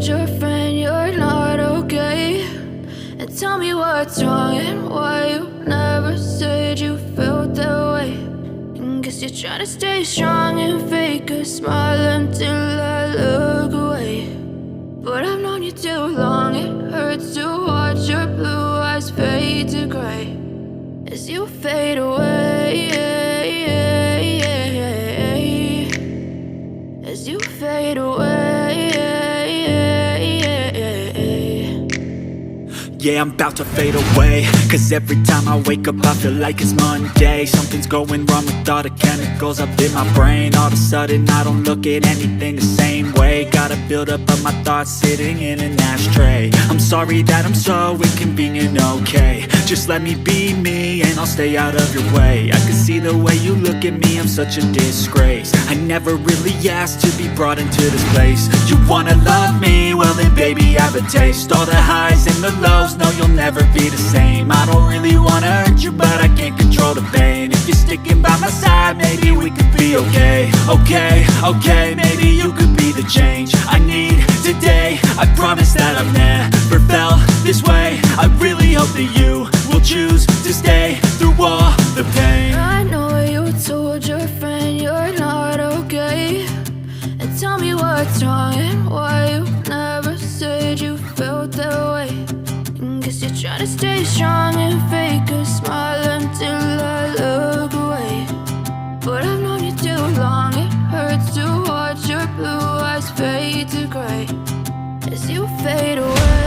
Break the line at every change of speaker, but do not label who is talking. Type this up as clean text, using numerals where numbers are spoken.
told your friend you're not okay? And tell me what's wrong and why you never said you felt that way. And guess you're trying to stay strong and fake a smile until I look away. But I've known you too long, it hurts to watch your blue eyes fade to gray as you fade away, as you fade away.
Yeah, I'm about to fade away, cause every time I wake up I feel like it's Monday. Something's going wrong with all the chemicals up in my brain. All of a sudden I don't look at anything the same way. Got a buildup of my thoughts sitting in an ashtray. I'm sorry that I'm so inconvenient, okay? Just let me be me and I'll stay out of your way. I can see the way you look at me, I'm such a disgrace. I never really asked to be brought into this place. You wanna love me? Well then baby have a taste. All the highs and the lows, no you'll never be the same. I don't really wanna hurt you but I can't control the pain. If you're sticking by my side maybe we could be okay. Okay, maybe you could be the change I need today. I promise that I've never felt this way. I really hope that you will choose to stay through all the pain.
I know you told your friend you're not okay. And tell me what's wrong and why you never said you felt that way. And guess you're trying to stay strong and fake a smile until I look away. But I've known you too long, it hurts to watch your blue eyes fade to gray as you fade away.